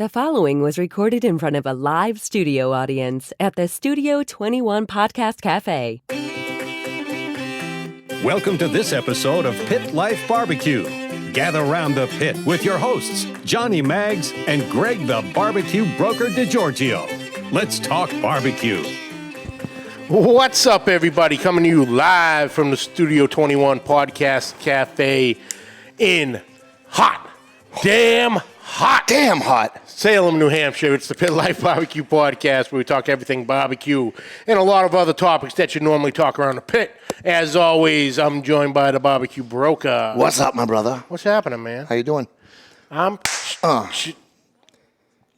The following was recorded in front of a live studio audience at the Studio 21 Podcast Café. Welcome to this episode of Pit Life BBQ. Gather round the pit with your hosts, Johnny Maggs and Greg the Barbecue Broker DiGiorgio. Let's talk barbecue. What's up, everybody? Coming to you live from the Studio 21 Podcast Cafe in damn hot Salem, New Hampshire. It's the Pit Life BBQ podcast where we talk everything barbecue and a lot of other topics that you normally talk around the pit. As always, I'm joined by the barbecue broker. What's up, my brother? What's happening, man? How you doing?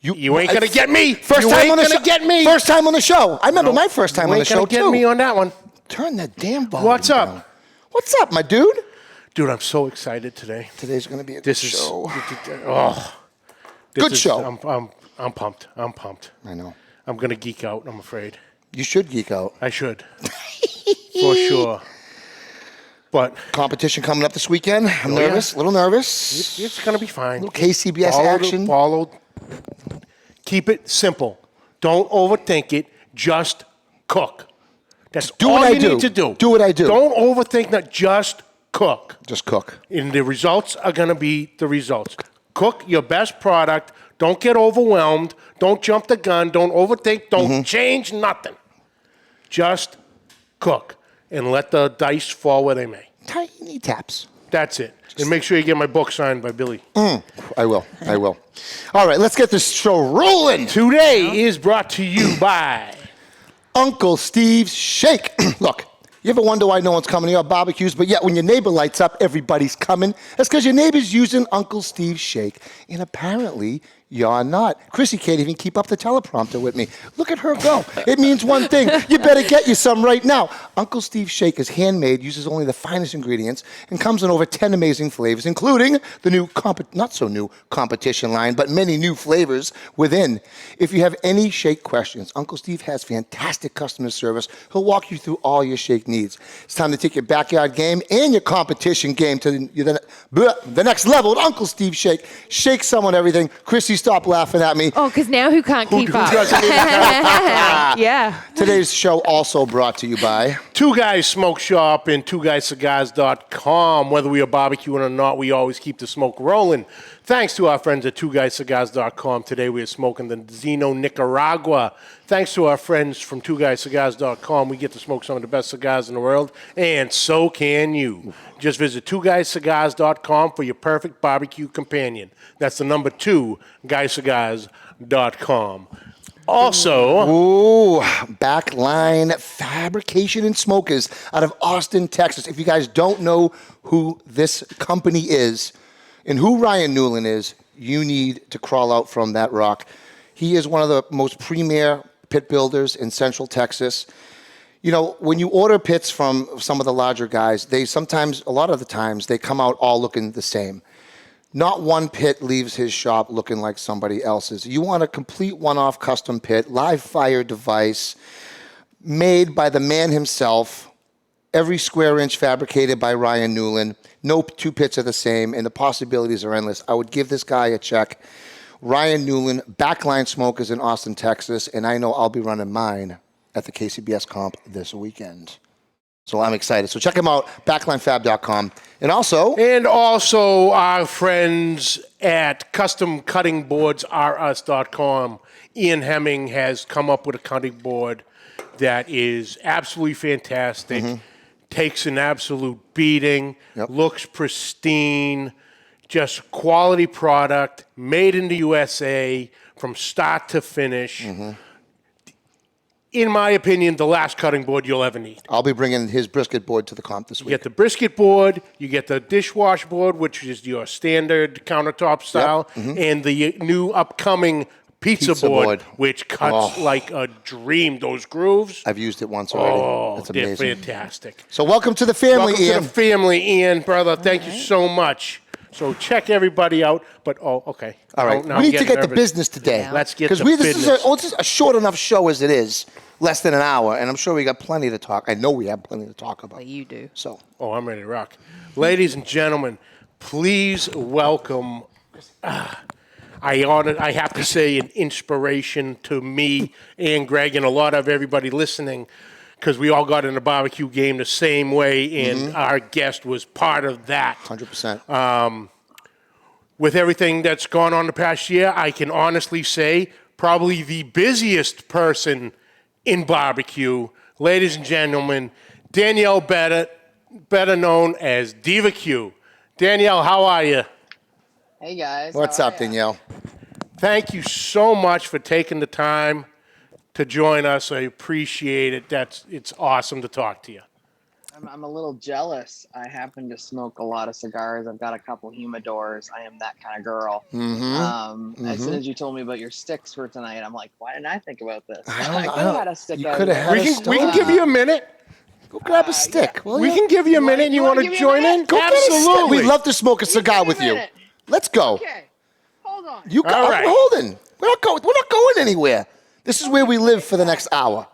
You ain't gonna get me. First time on the show. Get me. First time on the show. I remember my first time on the show, You ain't gonna get me on that one. Turn that damn volume What's up? down. What's up, my dude? Dude, I'm so excited today. Today's going to be a good show. Good show. I'm pumped. I know. I'm gonna geek out, I'm afraid. You should geek out. I should. For sure. But Competition coming up this weekend. I'm nervous. A little nervous. it's gonna be fine. A little KCBS action. Keep it simple. Don't overthink it. Just cook. That's Do all what I you do. need to do. Do what I do. Don't overthink that. Just cook. Just cook. And the results are going to be the results. Cook your best product. Don't get overwhelmed. Don't jump the gun. Don't overthink. Don't change nothing. Just cook and let the dice fall where they may. Tiny taps. That's it. And make sure you get my book signed by Billy. I will. All right, let's get this show rolling. Today is brought to you by Uncle Steve's Shake. Look, you ever wonder why no one's coming to your barbecues, but yet when your neighbor lights up, everybody's coming? That's because your neighbor's using Uncle Steve's Shake, and apparently you're not. Chrissy can't even keep up the teleprompter with me. Look at her go. It means one thing. You better get you some right now. Uncle Steve's Shake is handmade, uses only the finest ingredients, and comes in over 10 amazing flavors, including the new, not so new competition line, but many new flavors within. If you have any shake questions, Uncle Steve has fantastic customer service. He'll walk you through all your shake needs. It's time to take your backyard game and your competition game to the next level with Uncle Steve's Shake. Shake someone everything. Chrissy, stop laughing at me. Oh, because now who can't keep up? Yeah. Today's show also brought to you by Two Guys Smoke Shop and twoguyscigars.com. Whether we are barbecuing or not, we always keep the smoke rolling. Thanks to our friends at twoguyscigars.com. Today we are smoking the Zeno Nicaragua. Thanks to our friends from twoguyscigars.com, we get to smoke some of the best cigars in the world, and so can you. Just visit twoguyscigars.com for your perfect barbecue companion. That's the number 2, guyscigars.com. Also, Backline Fabrication and Smokers out of Austin, Texas. If you guys don't know who this company is and who Ryan Newland is, you need to crawl out from that rock. He is one of the most premier pit builders in Central Texas. You know, when you order pits from some of the larger guys, a lot of the times, they come out all looking the same. Not one pit leaves his shop looking like somebody else's. You want a complete one-off custom pit, live fire device, made by the man himself, every square inch fabricated by Ryan Newland. No two pits are the same, and the possibilities are endless. I would give this guy a check. Ryan Newland, Backline Smokers in Austin, Texas, and I know I'll be running mine at the KCBS comp this weekend. So I'm excited. So check him out, backlinefab.com. And also our friends at customcuttingboardsrus.com. Ian Hemming has come up with a cutting board that is absolutely fantastic. Takes an absolute beating, looks pristine, just quality product, made in the USA from start to finish. In my opinion, the last cutting board you'll ever need. I'll be bringing his brisket board to the comp this week. You get the brisket board, you get the dishwash board, which is your standard countertop style, and the new upcoming pizza board, which cuts like a dream. Those grooves. I've used it once already. Oh, it's amazing. They're fantastic. So welcome to the family, Ian. Welcome to the family, Ian, brother. Thank you so much. So check everybody out. But, okay. All right. Now we need to get nervous. the business today. Yeah. Let's get the business. This is a short enough show as it is, less than an hour, and I'm sure we got plenty to talk. I know we have plenty to talk about. Well, you do. So. Oh, I'm ready to rock. Ladies and gentlemen, please welcome I have to say, an inspiration to me and Greg and a lot of everybody listening, because we all got in the barbecue game the same way, and our guest was part of that. 100%. With everything that's gone on the past year, I can honestly say probably the busiest person in barbecue, ladies and gentlemen, Danielle Bennett, better known as Diva Q. Danielle, how are you? Hey guys. What's how up, are ya? Danielle? Thank you so much for taking the time to join us. I appreciate it. It's awesome to talk to you. I'm a little jealous. I happen to smoke a lot of cigars. I've got a couple humidors. I am that kind of girl. As soon as you told me about your sticks for tonight, I'm like, why didn't I think about this? I could have had a stick. You out could have there. had We can give you a minute. Go grab a stick. will We you? can give you a minute. you You want wanna to give me a join minute? in? Go get a stick. Absolutely. We'd love to smoke a cigar Give me with a you. minute. Let's go. Okay, hold on. You go. All right. I'm holding. We're not going anywhere. This is where we live for the next hour.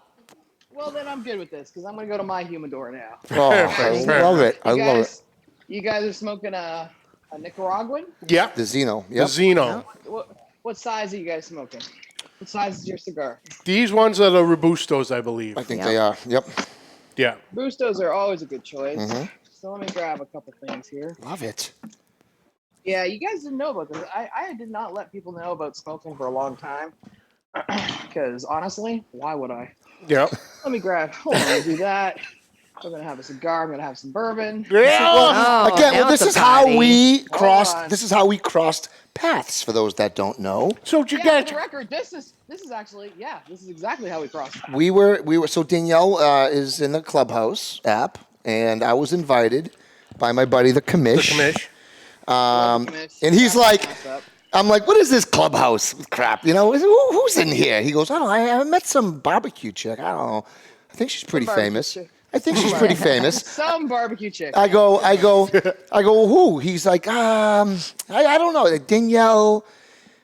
Well, then I'm good with this because I'm going to go to my humidor now. Oh, I love it. I love it. You guys are smoking a Nicaraguan? Yeah. The Zeno. The Yep. Zeno. What size are you guys smoking? What size is your cigar? These ones are the Robustos, I believe. I think they are. Yep. Yeah. Bustos are always a good choice. So let me grab a couple things here. Love it. Yeah, you guys didn't know about this. I did not let people know about smoking for a long time. Because honestly, why would I? Yeah. Let me grab. Hold on, I'll do that. I'm gonna have a cigar. I'm gonna have some bourbon. Yeah. Again, now this it's is a how party. we Hold crossed. on. This is how we crossed paths. For those that don't know, So you Yeah, got for the record, this is actually this is exactly how we crossed. we were. So Danielle is in the Clubhouse app, and I was invited by my buddy the the commish. commish. And he's like, I'm like, what is this Clubhouse crap? You know, who's in here? He goes, I don't know. I met some barbecue chick. I don't know. I think she's pretty barbecue famous. chick. I think she's pretty famous. Some barbecue chick. I go, who? He's like, I don't know. Danielle.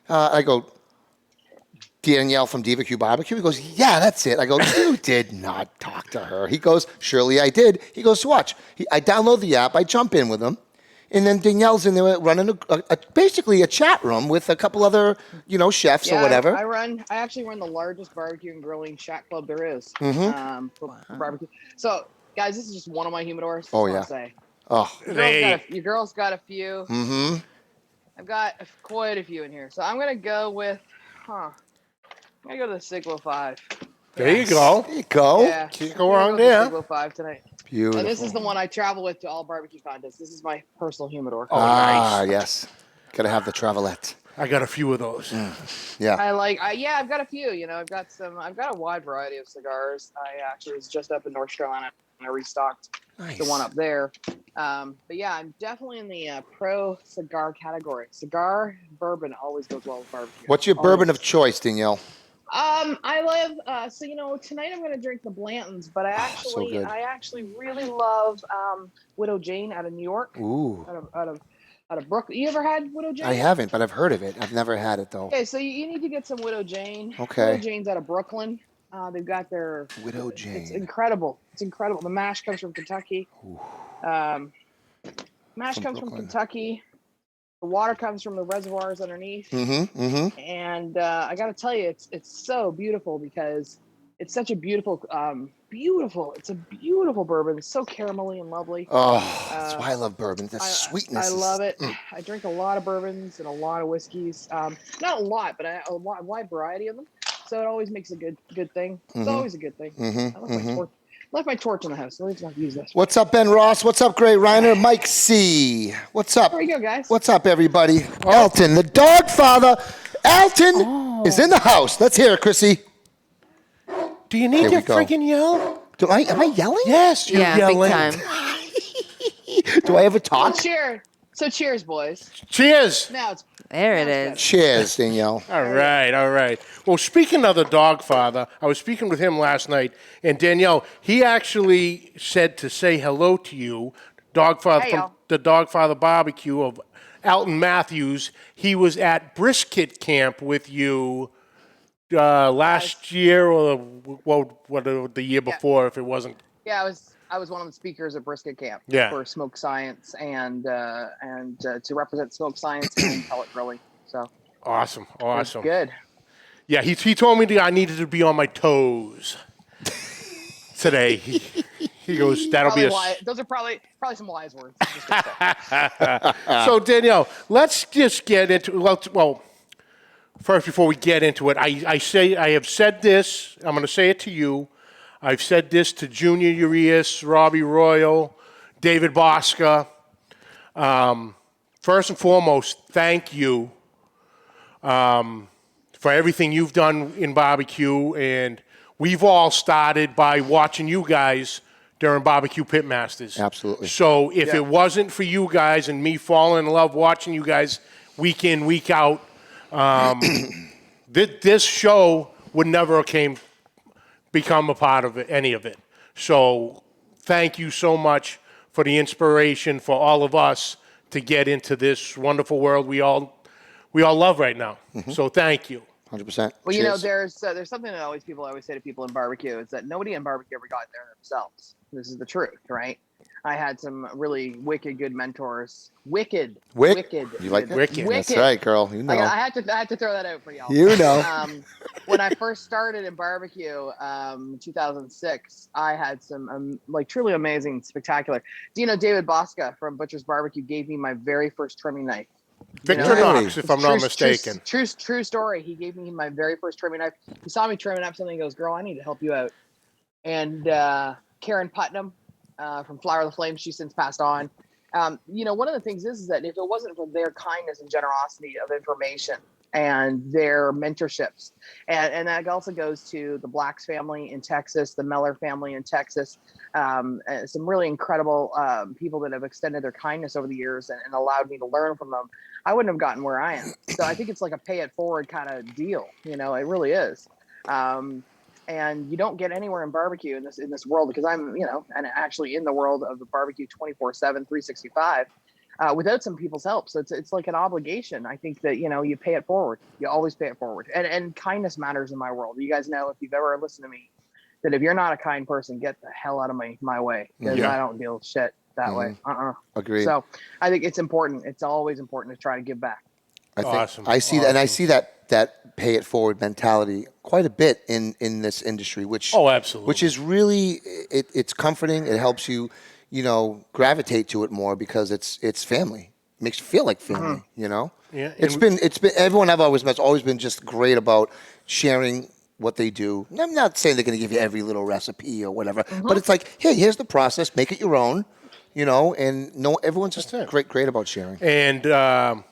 I go, Danielle from Diva Q BBQ. He goes, yeah, that's it. I go, you did not talk to her. He goes, surely I did. He goes, watch. I download the app. I jump in with him. And then Danielle's in there running basically a chat room with a couple other, chefs or whatever. I actually run the largest barbecue and grilling chat club there is. For barbecue. So, guys, this is just one of my humidors. Oh, Just yeah. wanna say. Oh, Your girl's got a few. mm-hmm. I've got quite a few in here. So I'm gonna go with, I'm gonna go to the Siglo 5. There you go. There you go. Yeah, Can't go I'm gonna wrong with the there. Siglo 5 tonight. Beautiful. And this is the one I travel with to all barbecue contests. This is my personal humidor. Oh, nice. Yes. Gotta have the travelette. I got a few of those. Yeah. I've got a few. I've got a wide variety of cigars. I actually was just up in North Carolina and I restocked the one up there. But yeah, I'm definitely in the pro cigar category. Cigar bourbon always goes well with barbecue. What's your bourbon of choice, Danielle? I love tonight I'm gonna drink the Blantons, but I good. actually really love Widow Jane out of New York. Ooh. Out of Brooklyn. You ever had Widow Jane? I haven't, but I've heard of it. I've never had it, though. Okay, so you need to get some Widow Jane. Okay. Widow Jane's out of Brooklyn. They've got their Widow Jane. It's incredible. It's incredible. The mash comes from Kentucky. Mash comes from Kentucky. The water comes from the reservoirs underneath. Mm-hmm. And I got to tell you, it's so beautiful because it's such a beautiful. It's a beautiful bourbon. It's so caramelly and lovely. Oh, that's why I love bourbon. The sweetness. I love it. I drink a lot of bourbons and a lot of whiskeys. Not a lot, but a wide variety of them. So it always makes a good thing. It's always a good thing. I left my torch in the house. So let's not use this. What's up, Ben Ross? What's up, Gray Reiner? Mike C. What's up? There you go, guys. What's up, everybody? Elton, the dog father. Elton is in the house. Let's hear it, Chrissy. Do you need Here to we go. freaking yell? Am I yelling? Yes, you're Yeah, yelling. big time. Do I ever talk? So cheers, boys. Cheers. Now it's There it Sounds is. Cheers, Danielle. All right. Well, speaking of the dog father, I was speaking with him last night, and Danielle, he actually said to say hello to you, dog father Hey, from y'all. the Dog Father Barbecue of Alton Matthews. He was at brisket camp with you last year, or the year before, if it wasn't. Yeah, I was one of the speakers at Brisket Camp for Smoke Science and to represent Smoke Science and pellet grilling. So Awesome. It's good. Yeah, he told me that I needed to be on my toes today. He goes, that'll Probably be those are probably some wise words. Just gonna say. So, Danielle, let's just get into, well, first, before we get into it, I have said this, I'm going to say it to you. I've said this to Junior Urias, Robbie Royal, David Bosca. First and foremost, thank you for everything you've done in barbecue, and we've all started by watching you guys during BBQ Pit Masters. Absolutely. So if it wasn't for you guys and me falling in love watching you guys week in, week out, this show would never become a part of it, any of it. So thank you so much for the inspiration for all of us to get into this wonderful world we all love right now. So thank you. 100%. Well, Cheers. there's something that people always say to people in barbecue is that nobody in barbecue ever got there themselves. This is the truth, right? I had some really wicked good mentors. Wicked. You like Wicked. That's right, girl. You know. I had to throw that out for y'all. You know. When I first started in barbecue, 2006, I had some truly amazing, spectacular. Do you know David Bosca from Butcher's Barbecue gave me my very first trimming knife? Victorinox, if I'm not mistaken. True story. He gave me my very first trimming knife. He saw me trimming up something. He goes, "Girl, I need to help you out." And Karen Putnam from Flower the Flame, she's since passed on. One of the things is that if it wasn't for their kindness and generosity of information and their mentorships, and that also goes to the Blacks family in Texas, the Meller family in Texas, some really incredible people that have extended their kindness over the years and allowed me to learn from them, I wouldn't have gotten where I am. So I think it's like a pay it forward kind of deal. It really is. And you don't get anywhere in barbecue in this world, because I'm, and actually in the world of the barbecue 24/7, 365, without some people's help. So it's like an obligation. I think that, you pay it forward. You always pay it forward. And kindness matters in my world. You guys know, if you've ever listened to me, that if you're not a kind person, get the hell out of my way, because I don't deal with shit that way. Agreed. So I think it's important. It's always important to try to give back. Awesome. I see that, and I see that pay it forward mentality quite a bit in this industry, which absolutely, which is really it's comforting. It helps you, gravitate to it more, because it's family. It makes you feel like family. Yeah. It's been everyone I've always met's always been just great about sharing what they do. I'm not saying they're going to give you every little recipe or whatever, but it's like, hey, here's the process, make it your own. And everyone's just great about sharing. And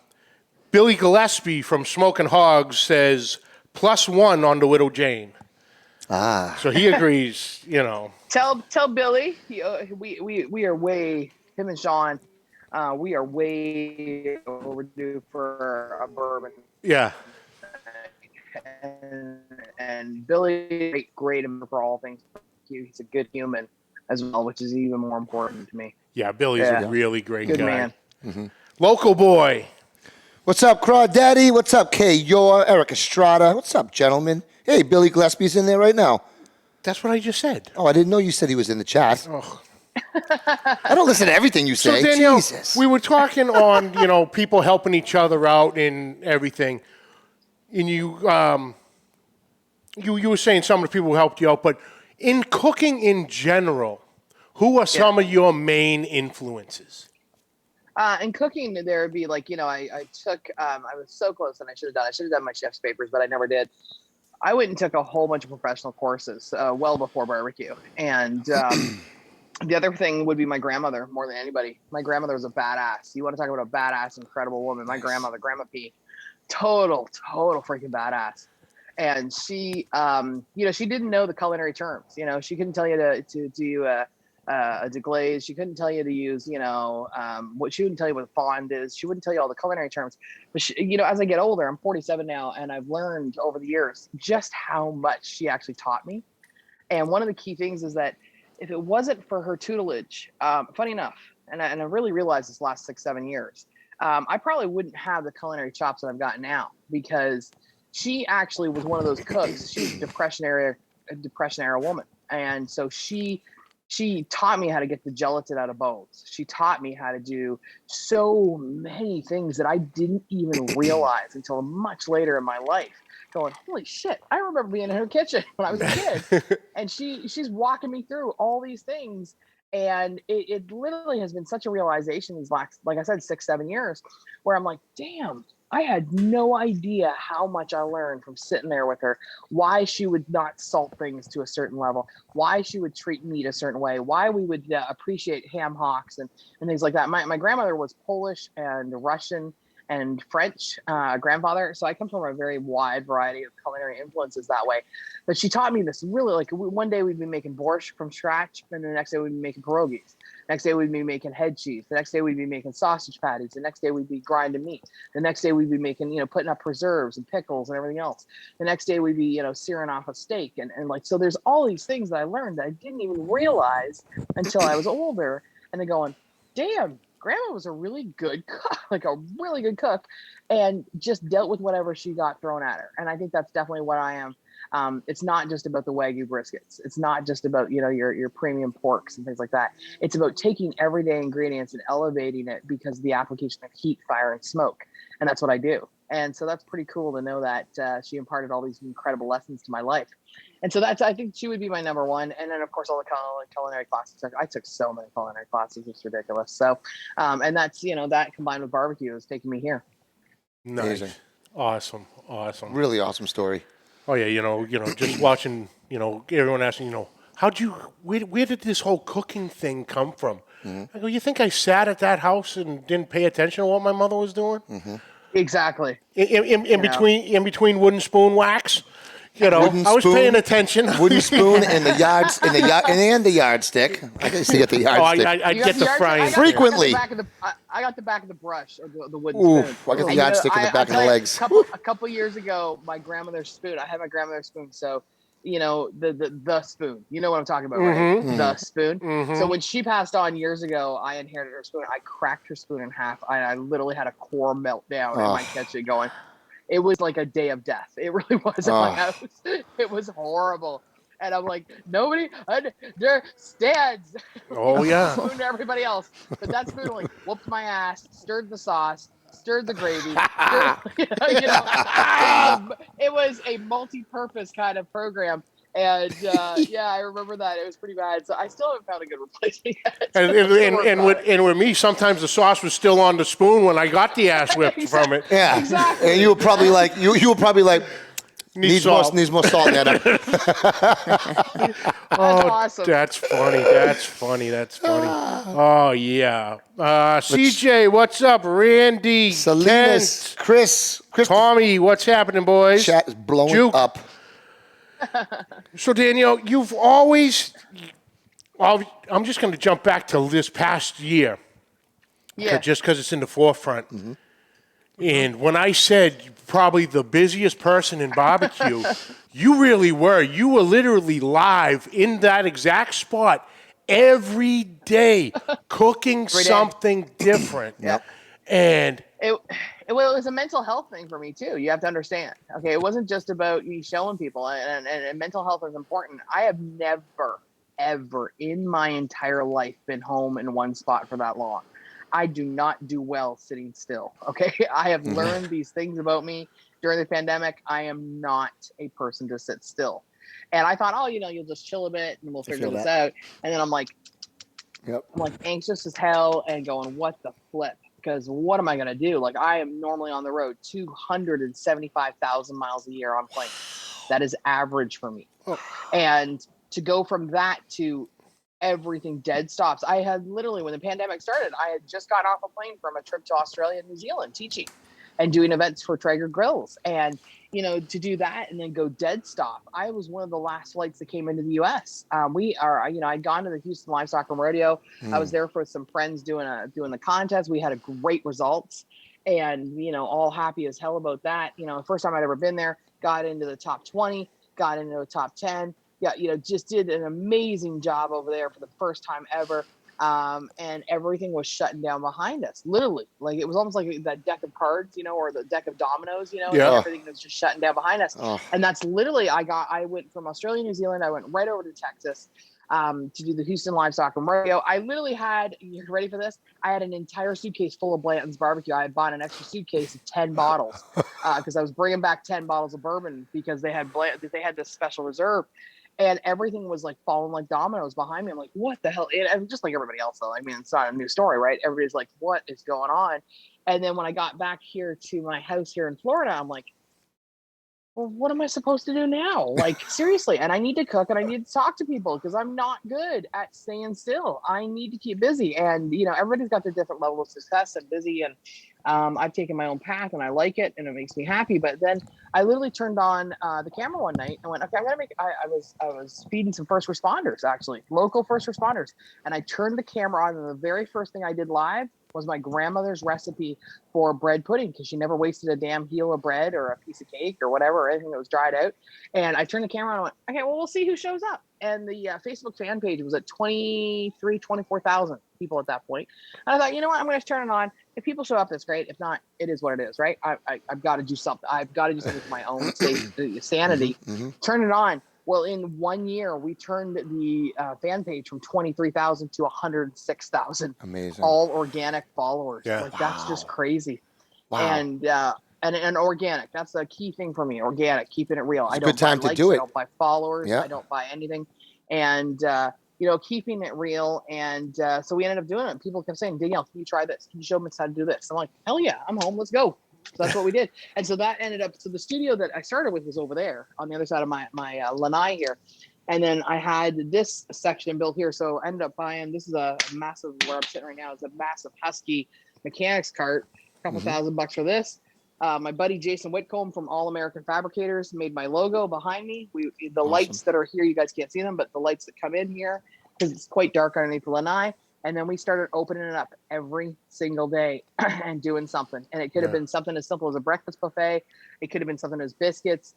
Billy Gillespie from Smoking Hogs says +1 on the Widow Jane. So he agrees. Tell Billy we are way, him and Sean, we are way overdue for a bourbon. Yeah. And Billy, great for all things. He's a good human as well, which is even more important to me. Yeah, Billy's a really great good guy. Man. Local boy. What's up, Crawdaddy? What's up, Kay Yor, Eric Estrada? What's up, gentlemen? Hey, Billy Gillespie's in there right now. That's what I just said. Oh, I didn't know you said he was in the chat. Oh. I don't listen to everything you say. So, Danielle, Jesus. we were talking on, people helping each other out and everything. And you were saying some of the people who helped you out, but in cooking in general, who are some of your main influences? In cooking, there would be I was so close, and I should have done my chef's papers, but I never did. I went and took a whole bunch of professional courses well before barbecue. And the other thing would be my grandmother, more than anybody. My grandmother was a badass. You want to talk about a badass, incredible woman. My grandmother, Grandma P, total freaking badass. And she, she didn't know the culinary terms. She couldn't tell you to do a deglaze. She couldn't tell you to use, what she wouldn't tell you what fond is. She wouldn't tell you all the culinary terms. But she, as I get older, I'm 47 now, and I've learned over the years just how much she actually taught me. And one of the key things is that if it wasn't for her tutelage, funny enough, and I really realized this last 6-7 years, I probably wouldn't have the culinary chops that I've got now, because she actually was one of those cooks. She was a depression era woman, and so she she taught me how to get the gelatin out of bones. She taught me how to do so many things that I didn't even realize until much later in my life. Going, holy shit, I remember being in her kitchen when I was a kid. And she's walking me through all these things. And it literally has been such a realization these last, like I said, 6-7 years, where I'm like, damn, I had no idea how much I learned from sitting there with her, why she would not salt things to a certain level, why she would treat meat a certain way, why we would appreciate ham hocks and things like that. My grandmother was Polish and Russian and French grandfather. So I come from a very wide variety of culinary influences that way. But she taught me this really, like, one day we'd be making borscht from scratch, and the next day we'd be making pierogies. Next day we'd be making head cheese. The next day we'd be making sausage patties. The next day we'd be grinding meat. The next day we'd be making, putting up preserves and pickles and everything else. The next day we'd be, searing off a steak. And like, so there's all these things that I learned that I didn't even realize until I was older. And then going, damn, Grandma was a really good cook, like a really good cook, and just dealt with whatever she got thrown at her. And I think that's definitely what I am. It's not just about the Wagyu briskets. It's not just about, your premium porks and things like that. It's about taking everyday ingredients and elevating it because of the application of heat, fire, and smoke. And that's what I do. And so that's pretty cool to know that she imparted all these incredible lessons to my life. And so I think she would be my number one. And then, of course, all the culinary classes. I took so many culinary classes. It's ridiculous. So, and that's, that combined with barbecue is taking me here. Nice. Amazing. Awesome. Really awesome story. Oh yeah, just watching, everyone asking, where did this whole cooking thing come from? Mm-hmm. I go, you think I sat at that house and didn't pay attention to what my mother was doing? Mm-hmm. Exactly. In between wooden spoon wax, I was paying attention. Wooden spoon and the yardstick. I can see at the yardstick. I get the frying frequently. I got the back of the brush or the wooden spoon. I got the yardstick in the back of the legs. A couple years ago, my grandmother's spoon. I had my grandmother's spoon, so the spoon. You know what I'm talking about, right? Mm-hmm. The spoon. Mm-hmm. So when she passed on years ago, I inherited her spoon. I cracked her spoon in half. I literally had a core meltdown in my kitchen going. It was like a day of death. It really was in my house. It was horrible. And I'm like, nobody understands. Oh, yeah. Spoon to everybody else. But that spoon like whooped my ass, stirred the sauce, stirred the gravy. It was a multi-purpose kind of program. And I remember that. It was pretty bad. So I still haven't found a good replacement yet. And with me, sometimes the sauce was still on the spoon when I got the ass whipped from it. Yeah. Exactly. And you were probably like, needs more salt in there. Awesome. That's funny. Oh, yeah. CJ, what's up? Randy, Salinas, Kent, Chris. Tommy, what's happening, boys? Chat is blowing Juke. up. So, Danielle, you've always... I'm just going to jump back to this past year. Yeah. Just because it's in the forefront. Mm-hmm. And when I said probably the busiest person in barbecue, you really were. You were literally live in that exact spot every day, cooking something different. Yep. And it was a mental health thing for me too. You have to understand. Okay, it wasn't just about you showing people, and mental health is important. I have never, ever in my entire life been home in one spot for that long. I do not do well sitting still. Okay, I have learned these things about me during the pandemic. I am not a person to sit still, and I thought, you'll just chill a bit and we'll figure this out. And then I'm like, I'm like anxious as hell and going, what the flip? Because what am I going to do? Like, I am normally on the road 275,000 miles a year on plane. That is average for me. And to go from that to everything dead stops. I had literally, when the pandemic started, I had just got off a plane from a trip to Australia and New Zealand teaching and doing events for Traeger Grills. And, to do that and then go dead stop. I was one of the last flights that came into the U.S. I'd gone to the Houston Livestock and Rodeo. I was there for some friends doing the contest. We had a great results and, all happy as hell about that. The first time I'd ever been there, got into the top 20, got into the top 10. Yeah, just did an amazing job over there for the first time ever. And everything was shutting down behind us, literally. Like, it was almost like that deck of cards, or the deck of dominoes, and everything was just shutting down behind us. And that's literally, I went from Australia, New Zealand, I went right over to Texas. to do the Houston Livestock and Rodeo. I literally had, you're ready for this? I had an entire suitcase full of Blanton's barbecue. I had bought an extra suitcase of 10 bottles because I was bringing back 10 bottles of bourbon because they had this special reserve. And everything was like falling like dominoes behind me. I'm like, what the hell? And just like everybody else, though. I mean, it's not a new story, right? Everybody's like, what is going on? And then when I got back here to my house here in Florida, I'm like, well, what am I supposed to do now? Like, seriously. And I need to cook and I need to talk to people because I'm not good at staying still. I need to keep busy. And, everybody's got their different level of success and busy. And I've taken my own path and I like it and it makes me happy. But then I literally turned on the camera one night and went, okay, I was feeding some first responders, actually, local first responders. And I turned the camera on and the very first thing I did live was my grandmother's recipe for bread pudding because she never wasted a damn heel of bread or a piece of cake or whatever, anything that was dried out. And I turned the camera on and went, okay, well, we'll see who shows up. And the Facebook fan page was at 24,000 people at that point. And I thought, you know what, I'm going to turn it on. If people show up, that's great. If not, it is what it is, right? I've got to do something. I've got to do something for my own sanity. Turn it on. Well, in 1 year, we turned the fan page from 23,000 to 106,000. Amazing. All organic followers. Yeah. Like, that's just crazy. Wow. And organic. That's the key thing for me. Organic, keeping it real. It's I a don't good time buy to likes, do it. I don't buy followers. Yeah. I don't buy anything. And, keeping it real. And so we ended up doing it. People kept saying, Danielle, can you try this? Can you show them how to do this? I'm like, hell yeah, I'm home. Let's go. So that's what we did. And so that ended up, so the studio that I started with was over there on the other side of my lanai here. And then I had this section built here. So I ended up buying, this is a massive, where I'm sitting right now is a massive Husky mechanics cart, a couple $1,000 for this. My buddy Jason Whitcomb from All American Fabricators made my logo behind me. The lights that are here, you guys can't see them, but the lights that come in here, because it's quite dark underneath the lanai. And then we started opening it up every single day and doing something. And it could have been something as simple as a breakfast buffet. It could have been something as biscuits.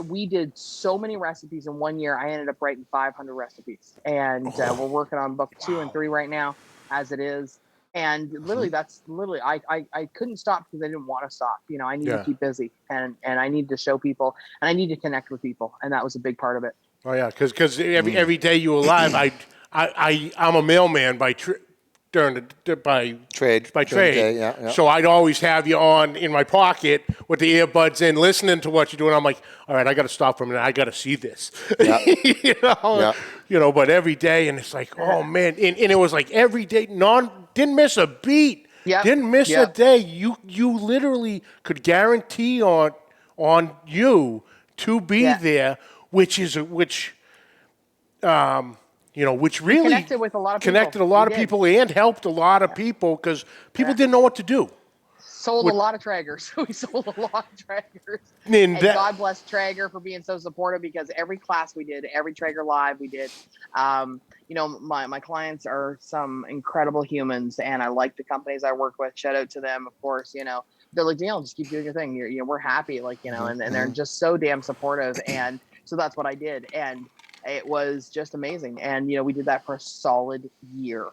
We did so many recipes in 1 year. I ended up writing 500 recipes. And we're working on book 2 and 3 right now as it is. And literally, I couldn't stop because I didn't want to stop. I need to keep busy and I need to show people and I need to connect with people. And that was a big part of it. Oh, yeah, because every day you were live, I'm a mailman by trade. Yeah. So I'd always have you on in my pocket with the earbuds in, listening to what you're doing. I'm like, all right, I got to stop for a minute. I got to see this. Yeah. But every day, and it's like, oh man, and it was like every day, didn't miss a beat. Yeah. Didn't miss a day. You literally could guarantee on you to be there, which really connected with a lot of people. Connected a lot of people and helped a lot of people because people didn't know what to do. Sold a lot of Traegers. We sold a lot of Traegers. And God bless Traeger for being so supportive because every class we did, every Traeger live we did, my clients are some incredible humans and I like the companies I work with. Shout out to them, of course, they're like, Danielle, just keep doing your thing. We're happy, and they're just so damn supportive. And so that's what I did. And it was just amazing. And, we did that for a solid year.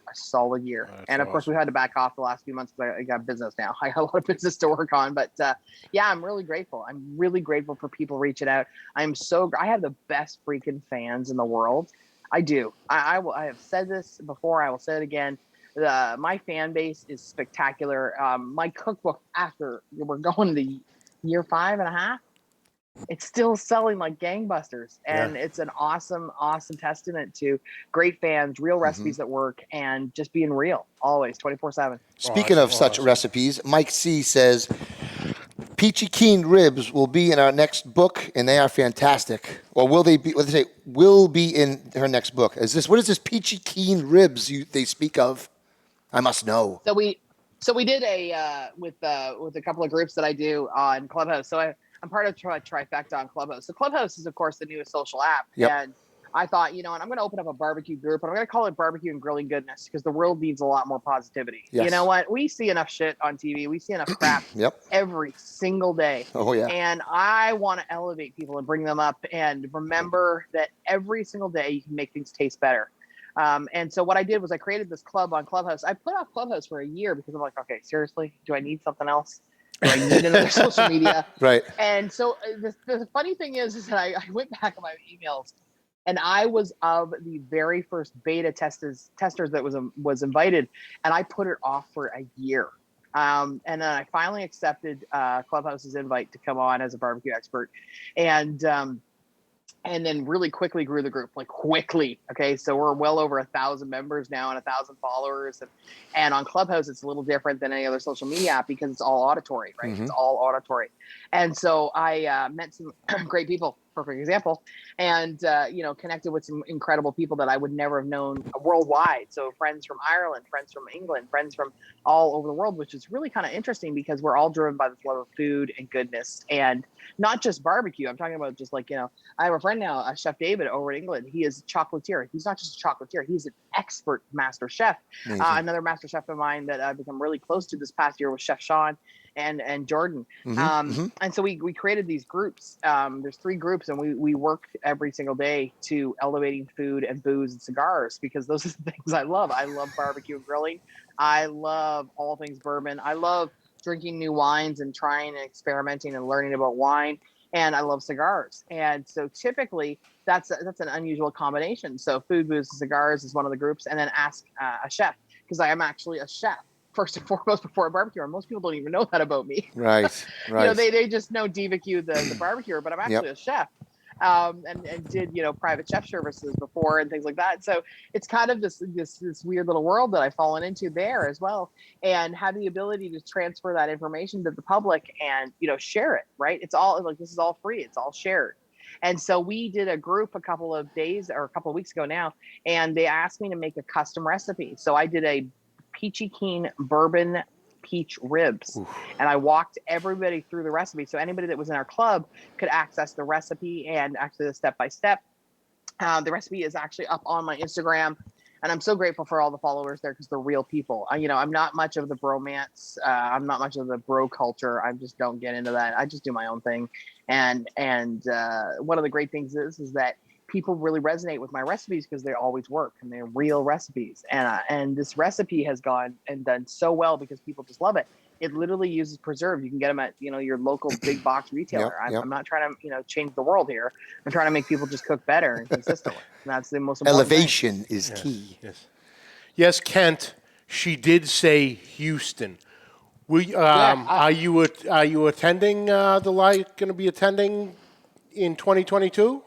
And of course we had to back off the last few months because I got business now. I got a lot of business to work on, but I'm really grateful. I'm really grateful for people reaching out. I have the best freaking fans in the world. I do. I have said this before. I will say it again. My fan base is spectacular. My cookbook, after we're going to year 5.5, it's still selling like gangbusters. And it's an awesome, awesome testament to great fans, real recipes that work, and just being real, always, 24/7. Speaking of such recipes, Mike C. says, Peachy Keen ribs will be in our next book, and they are fantastic. Or will they be, what they say, will be in her next book. What is this Peachy Keen ribs they speak of? I must know. So we did a, with a couple of groups that I do on Clubhouse. So I'm part of Trifecta on Clubhouse. So Clubhouse is, of course, the newest social app. Yep. And I thought, and I'm going to open up a barbecue group, and I'm going to call it Barbecue and Grilling Goodness because the world needs a lot more positivity. Yes. You know what? We see enough shit on TV. We see enough crap every single day. Oh, yeah. And I want to elevate people and bring them up and remember that every single day you can make things taste better. And so what I did was I created this club on Clubhouse. I put off Clubhouse for a year because I'm like, okay, seriously, do I need something else? Do I need another social media? Right. And so the funny thing is that I went back on my emails And I was of the very first beta testers that was invited, and I put it off for a year. And then I finally accepted Clubhouse's invite to come on as a barbecue expert, and then really quickly grew the group, like quickly. Okay, so we're well over 1,000 members now and 1,000 followers, and on Clubhouse it's a little different than any other social media app because it's all auditory, right? Mm-hmm. It's all auditory, and so I met some great people. Perfect example, and connected with some incredible people that I would never have known worldwide. So friends from Ireland, friends from England, friends from all over the world, which is really kind of interesting because we're all driven by this love of food and goodness, and not just barbecue. I'm talking about just like, I have a friend now, Chef David over in England. He is a chocolatier. He's not just a chocolatier. He's an expert master chef. Another master chef of mine that I've become really close to this past year was Chef Sean and Jordan. And so we created these groups. There's 3 groups, and we work every single day to elevating food and booze and cigars, because those are the things I love. I love barbecue and grilling. I love all things bourbon. I love drinking new wines and trying and experimenting and learning about wine. And I love cigars. And so typically that's an unusual combination. So food, booze, and cigars is one of the groups, and then ask a chef, because I am actually a chef first and foremost before a barbecue. And most people don't even know that about me. Right. They just know Diva Q, the barbecue, but I'm actually a chef. And did private chef services before and things like that. So it's kind of this weird little world that I've fallen into there as well, and have the ability to transfer that information to the public and share it. Right? It's all like, this is all free. It's all shared. And so we did a group a couple of weeks ago now, and they asked me to make a custom recipe. So I did a peachy keen bourbon peach ribs. Oof. And I walked everybody through the recipe. So anybody that was in our club could access the recipe and actually the step-by-step. The recipe is actually up on my Instagram, and I'm so grateful for all the followers there because they're real people. I'm not much of the bromance. I'm not much of the bro culture. I just don't get into that. I just do my own thing. And one of the great things is that people really resonate with my recipes because they always work and they're real recipes. And this recipe has gone and done so well because people just love it. It literally uses preserves. You can get them at your local big box retailer. I'm not trying to change the world here. I'm trying to make people just cook better and consistently. And that's the most important Elevation thing. is key. Yes, Kent. She did say Houston. Are you attending going to be attending in 2022?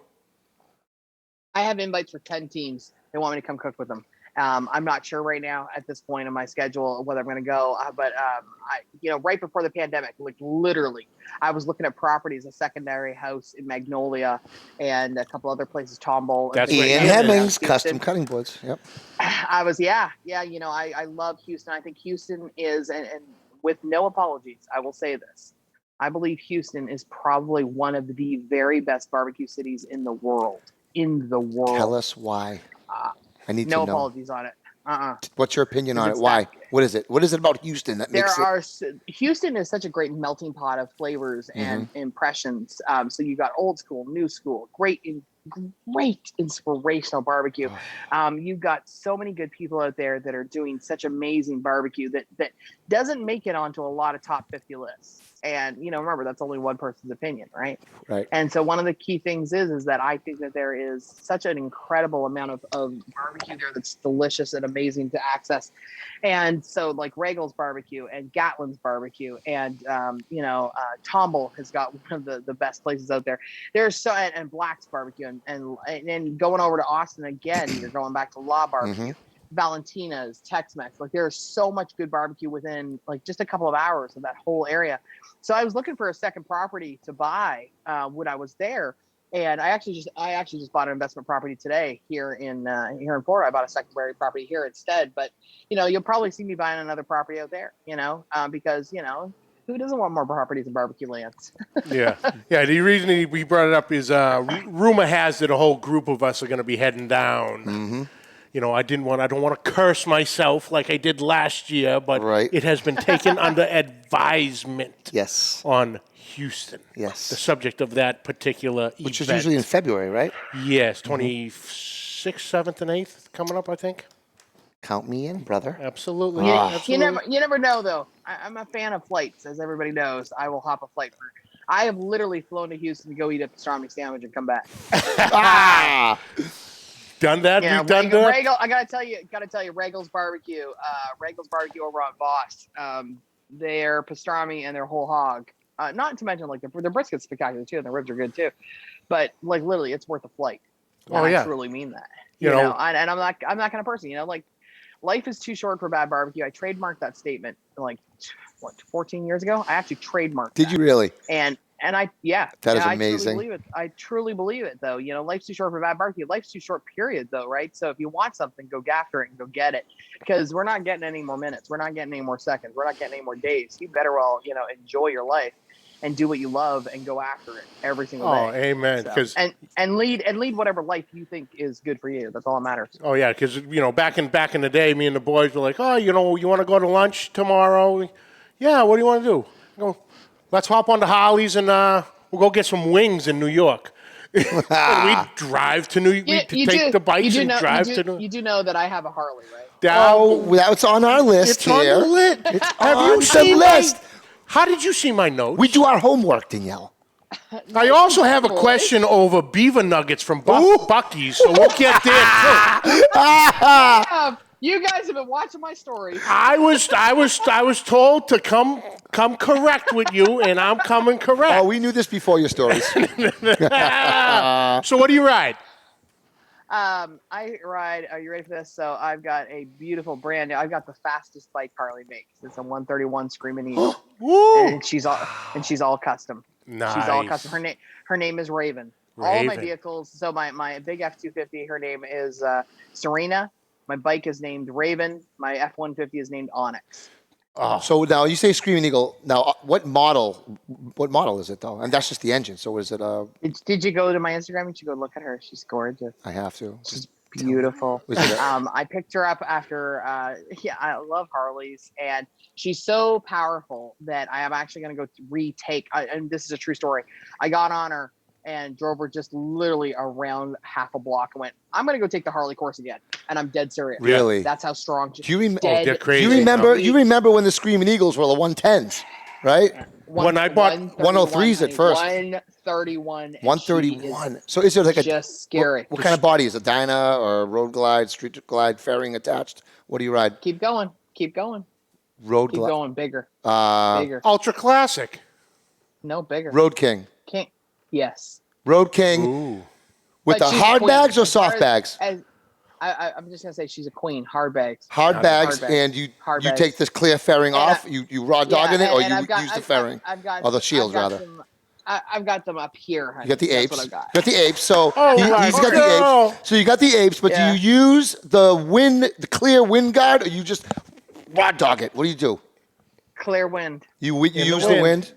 I have invites for 10 teams. They want me to come cook with them. I'm not sure right now at this point in my schedule whether I'm going to go, but right before the pandemic, like literally, I was looking at properties, a secondary house in Magnolia and a couple other places, Tomball. That's Ian Hemmings, custom cutting boards. Yep. I was, I love Houston. I think Houston is, and with no apologies, I will say this. I believe Houston is probably one of the very best barbecue cities in the world. Tell us why. I need to know. No apologies on it. What's your opinion on it? Why? What is it? What is it about Houston that makes it? Houston is such a great melting pot of flavors and impressions. So you got old school, new school, great inspirational barbecue. You've got so many good people out there that are doing such amazing barbecue that doesn't make it onto a lot of top 50 lists. And, remember, that's only one person's opinion, right? Right. And so one of the key things is that I think that there is such an incredible amount of barbecue there that's delicious and amazing to access. And so like Regal's barbecue and Gatlin's barbecue and, Tomball has got one of the best places out there. There's and Black's barbecue and going over to Austin again, you're going back to La Barbecue. Valentina's, Tex-Mex. Like there's so much good barbecue within like just a couple of hours of that whole area. So I was looking for a second property to buy when I was there, and I actually just bought an investment property today here in Florida. I bought a secondary property here instead. But you'll probably see me buying another property out there. Because who doesn't want more properties in barbecue lands? Yeah. The reason we brought it up is rumor has it a whole group of us are going to be heading down. I don't want to curse myself like I did last year, but it has been taken under advisement. Yes. On Houston. Yes. The subject of that particular event. Which is usually in February, right? Yes, 26th, 7th, and 8th coming up, I think. Count me in, brother. Absolutely. You never know, though. I'm a fan of flights, as everybody knows. I will hop a flight for I have literally flown to Houston to go eat a pastrami sandwich and come back. Done that? Yeah, We've done that? Regal, I gotta tell you, Regal's barbecue over on Voss. Their pastrami and their whole hog. Not to mention like their brisket's spectacular too, and their ribs are good too. But like literally, it's worth a flight. And I truly mean that. You know, and I'm not that kind of person. You know, like life is too short for bad barbecue. I trademarked that statement like 14 years ago. I actually trademarked. Did you really? And that is amazing. I truly believe it though. You know, life's too short for bad barbecue. Life's too short, period, though, right? So if you want something, go after it and go get it. Because we're not getting any more minutes. We're not getting any more seconds. We're not getting any more days. You better well, enjoy your life and do what you love and go after it every single day. Oh, amen. So, and lead whatever life you think is good for you. That's all that matters. Oh yeah, because back in the day, me and the boys were like, oh, you want to go to lunch tomorrow? Yeah, what do you want to do? Go, let's hop on the Harleys and we'll go get some wings in New York. We drive to New York. We take the bikes and drive to New York. You do know that I have a Harley, right? That's on our list it's here. On the list. Have you seen the list? How did you see my notes? We do our homework, Danielle. I also have a question over beaver nuggets from Buc-ee's, so we'll get there too. You guys have been watching my story. I was told to come correct with you, and I'm coming correct. Oh, we knew this before your stories. So what do you ride? I ride. Are you ready for this? So I've got a beautiful brand new. I've got the fastest bike Harley makes. It's a 131 Screaming Eagle, and she's all custom. Nice. She's all custom. Her name is Raven. All my vehicles. So my big F-250. Her name is Serena. My bike is named Raven. My F-150 is named Onyx. Oh. So now you say Screaming Eagle. Now, what model is it though? And that's just the engine. So is it a? Did you go to my Instagram? You should go look at her. She's gorgeous. I have to. She's beautiful. I picked her up after. I love Harleys, and she's so powerful that I am actually going to go retake. And this is a true story. I got on her and drove her just literally around half a block and went, I'm going to go take the Harley course again. And I'm dead serious. Really? That's how strong. Do you they're crazy. You remember when the Screaming Eagles were the 110s, right? When I bought 103s at first. 131. 131. So is there like just scary. What kind of body is it? Dyna or Road Glide, Street Glide, fairing attached? What do you ride? Keep going. Road Glide. Keep going. Bigger. Bigger. Ultra Classic. No, bigger. Road King. Yes. Road King. Ooh. With the hard bags or soft bags? I'm just gonna say she's a queen. Hard bags. Hard bags, and you take this clear fairing off. You raw dog in it, or you use the fairing, or the shields rather. I've got them up here. Honey. You got the apes. That's what I've got. You got the apes. So he's got the apes. So you got the apes, but do you use the clear wind guard, or you just raw dog it? What do you do? Clear wind. You use the wind.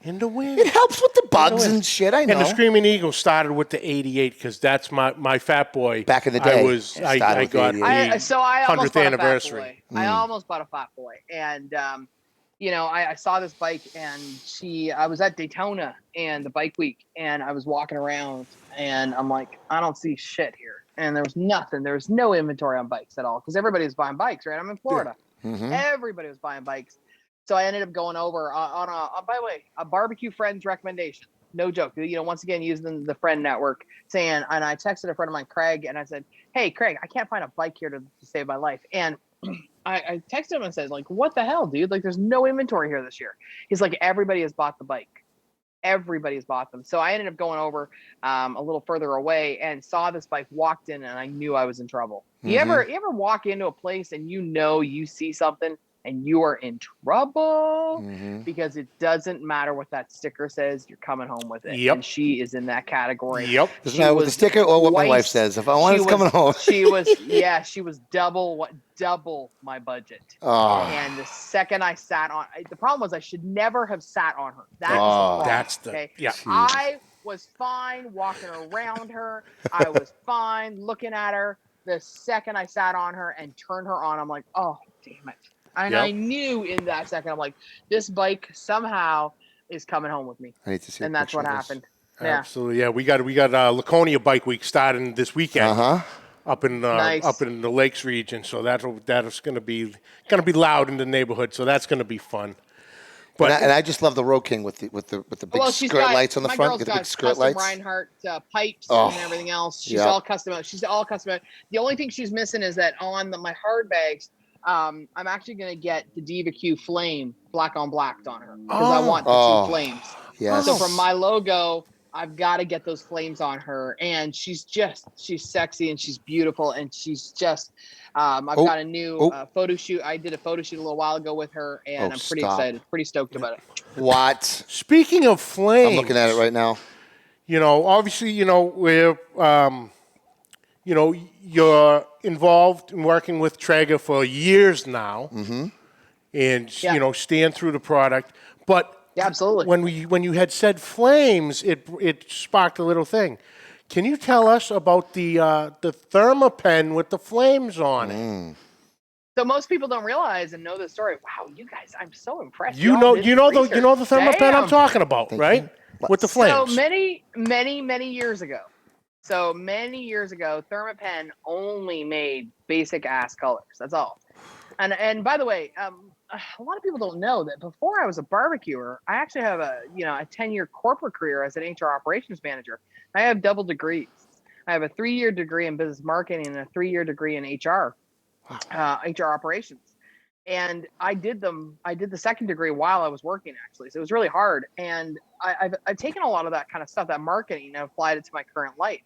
In the wind. It helps with the bugs and shit. I know. And the Screaming Eagle started with the 88 because that's my fat boy. Back in the day, I got the 100th anniversary. I almost bought a Fat Boy, and I saw this bike, and I was at Daytona and the bike week, and I was walking around, and I'm like, I don't see shit here, and there was nothing. There was no inventory on bikes at all because everybody was buying bikes, right? I'm in Florida. Yeah. Mm-hmm. Everybody was buying bikes. So I ended up going over on by the way, a barbecue friend's recommendation. No joke. Once again, using the friend network, and I texted a friend of mine, Craig, and I said, hey, Craig, I can't find a bike here to save my life. And I texted him and said, like, what the hell, dude? Like, there's no inventory here this year. He's like, everybody has bought the bike. Everybody's bought them. So I ended up going over a little further away and saw this bike, walked in, and I knew I was in trouble. Mm-hmm. You ever walk into a place and you see something and you are in trouble because it doesn't matter what that sticker says, you're coming home with it. Yep. And she is in that category. Yep. Doesn't matter what the sticker or what my wife says. If I want it's coming home. she was double my budget. Oh. And the second I sat on, the problem was I should never have sat on her. That's the okay? Yeah. I was fine walking around her. I was fine looking at her. The second I sat on her and turned her on, I'm like, oh, damn it. And I knew in that second, I'm like, this bike somehow is coming home with me. I need to see. And that's what happened. Yeah. Absolutely. Yeah, we got Laconia Bike Week starting this weekend up in the Lakes region. So that's going to be loud in the neighborhood. So that's going to be fun. But and I just love the Road King with the big skirt lights on the my front. Girl's Get the got big skirt custom lights. Reinhardt pipes and everything else. She's all custom. She's all custom. The only thing she's missing is that on my hard bags, I'm actually going to get the Diva Q flame black on black on her because I want the two flames. Yes. So from my logo, I've got to get those flames on her, and she's sexy and she's beautiful, and she's just. I've got a new photo shoot. I did a photo shoot a little while ago with her, and I'm pretty excited, pretty stoked about it. What? Speaking of flames, I'm looking at it right now. Obviously, we're, you're involved in working with Traeger for years now, and stand through the product. But absolutely, when you had said flames, it sparked a little thing. Can you tell us about the ThermaPen with the flames on it? So most people don't realize and know the story. Wow, you guys, I'm so impressed. You know the ThermaPen I'm talking about, right? With the flames. So many years ago. ThermaPen only made basic ass colors. That's all. And by the way, a lot of people don't know that before I was a barbecuer, I actually have a 10-year corporate career as an HR operations manager. I have double degrees. I have a 3-year degree in business marketing and a 3-year degree in HR operations. And I did the second degree while I was working, actually. So it was really hard. And I've taken a lot of that kind of stuff, that marketing, and applied it to my current life.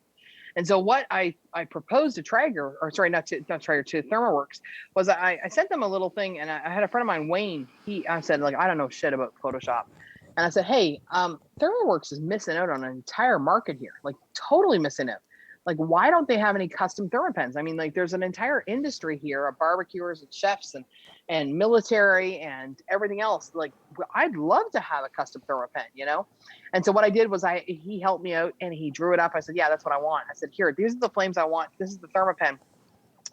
And so what I proposed to Traeger, or sorry, not Traeger, to ThermaWorks, was I sent them a little thing, and I had a friend of mine, Wayne. I said, I don't know shit about Photoshop. And I said, hey, ThermaWorks is missing out on an entire market here, totally missing out. Why don't they have any custom ThermaPens? I mean, there's an entire industry here of barbecuers and chefs and military and everything else. I'd love to have a custom ThermaPen, And so what I did was he helped me out and he drew it up. I said, yeah, that's what I want. I said, here, these are the flames I want. This is the ThermaPen.